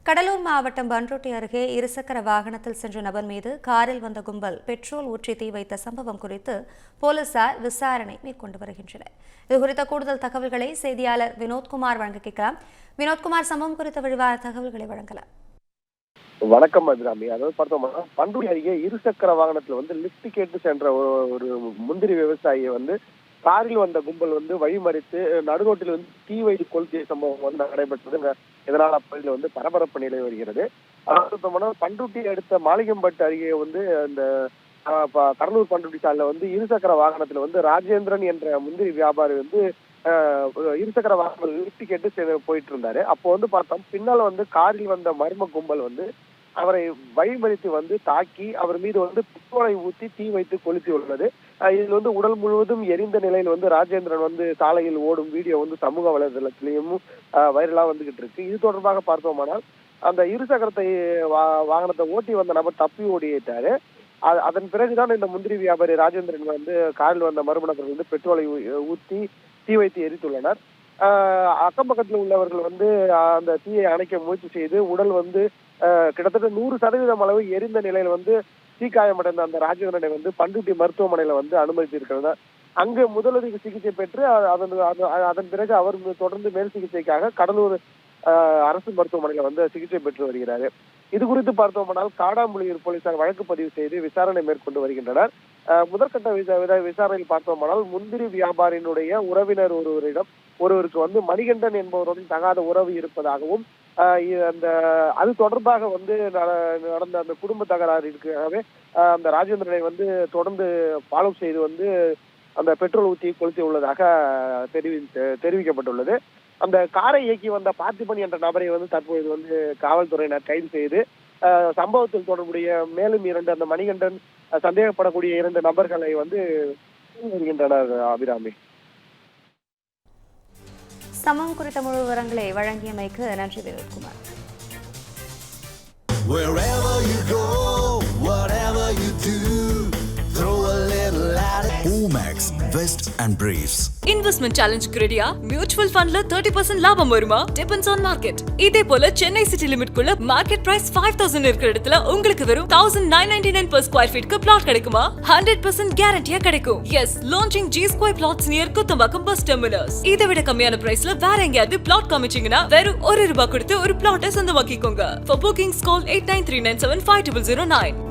கடலூர் மாவட்டம் பண்ருட்டி அருகே இருசக்கர வாகனத்தில் சென்ற நபர் மீது காரில் வந்த கும்பல் பெட்ரோல் ஊற்றி தீ வைத்த சம்பவம் குறித்து போலீசார் விசாரணை மேற்கொண்டு வருகின்றனர். இதுகுறித்த கூடுதல் தகவல்களை செய்தியாளர் வினோத்குமார் வழங்க கேட்கலாம். வினோத்குமார், சம்பவம் குறித்த விரிவான தகவல்களை வழங்கலாம். வணக்கம் அபிராமி. அதாவது பார்த்தோம்னா பண்ருட்டி அருகே இருசக்கர வாகனத்தில் லிப்ட் கேட்டு சென்ற ஒரு முந்திரி விவசாயியை காரில் வந்த கும்பல் வழிமறித்து நடுரோட்டில் தீ வைத்து கொளுத்திய சம்பவம் நடைபெற்றது. இதனால் அப்பகுதியில் பரபரப்பு நிலை வருகிறது. அதாவது பண்ருட்டி அடுத்த மாளிகம்பட்டு அருகே அந்த கடலூர் பண்ருட்டி சாலையில இருசக்கர வாகனத்தில் ராஜேந்திரன் என்ற முந்திரி வியாபாரி இருசக்கர வாகனம் லிப்ட் கேட்டு போயிட்டு இருந்தாரு. அப்போ பார்த்தோம், பின்னால் காரில் வந்த மர்ம கும்பல் அவரை வழிமறித்து தாக்கி அவர் மீது பெட்ரோலை ஊற்றி தீ வைத்து கொளுத்தி உள்ளது. இதில் உடல் முழுவதும் எரிந்த நிலையில் ராஜேந்திரன் சாலையில் ஓடும் வீடியோ சமூக வலைதளத்திலையும் வைரலா வந்துகிட்டு இருக்கு. இது தொடர்பாக பார்த்தோமானால் அந்த இருசக்கரத்தை வாகனத்தை ஓட்டி வந்த நபர் தப்பி ஓடிட்டாரு. அதன் பிறகுதான் இந்த முந்திரி வியாபாரி ராஜேந்திரன் காரில் வந்த மர்ம நபர்கள் பெட்ரோலை ஊற்றி தீ வைத்து எரித்துள்ளனர். அக்கம் பக்கத்தில் உள்ளவர்கள் அந்த தீயை அணைக்க முயற்சி செய்து உடல் கிட்டத்தட்ட 100% அளவு எரிந்த நிலையில தீக்காயமடைந்த அந்த ராஜேந்திரனை பண்ருட்டி மருத்துவமனையில அனுமதித்திருக்கிறது. அங்கு முதலுதவி சிகிச்சை பெற்று அதன் பிறகு அவர் தொடர்ந்து மேல் சிகிச்சைக்காக கடலூர் அரசு மருத்துவமனையில சிகிச்சை பெற்று வருகிறாரு. இது குறித்து பார்த்தோம்னால் காடாம்புலியூர் போலீசார் வழக்கு பதிவு செய்து விசாரணை மேற்கொண்டு வருகின்றனர். முதற்கட்ட விசாரணையில் பார்த்தோம்னால் முந்திரி வியாபாரியினுடைய உறவினர் ஒருவருக்கு மணிகண்டன் என்பவருடன் தகாத உறவு இருப்பதாகவும் அது தொடர்பாக நடந்த அந்த குடும்ப தகராறு இருக்காகவே அந்த ராஜேந்திரனை தொடர்ந்து ஃபாலோ செய்து அந்த பெட்ரோல் ஊற்றி கொளுத்தி உள்ளதாக தெரிவிக்கப்பட்டுள்ளது. அந்த காரை இயக்கி வந்த பார்த்திபன் என்ற நபரை தற்போது காவல்துறையினர் கைது செய்து சம்பவத்தில் தொடர்புடைய மேலும் 2 அந்த மணிகண்டன் சந்தேகப்படக்கூடிய 2 நபர்களை வருகின்றனர். அபிராமி, சம்பவம் குறித்த முழு விவரங்களை வழங்கியமைக்கு நன்றி Vinodkumar. Wherever you go, whatever you do, throw a little at it. Omax, Vest and Briefs. Investment challenge ரெடியா? மியூச்சுவல் ஃபண்ட்ல 30% லாபம் வருமா? Depends on market. இதே போல சென்னை சிட்டி லிமிட் குள்ள மார்க்கெட் பிரைஸ் 5000 இருக்கிற இடத்துல உங்களுக்கு வெறும் 1999 per square feet க்கு பிளாட் கிடைக்குமா? 100% கேரண்டியா கிடைக்கும். Yes, launching G Square plots near Kuthambakkam bus terminus. இதை விட கம்மியான பிரைஸ்ல வேற எங்கயாவது பிளாட் காமிச்சீங்கன்னா வெறும் ₹1 கொடுத்து ஒரு பிளாட்டை சொந்தமாக்கிக்கோங்க. For bookings call 8939750009.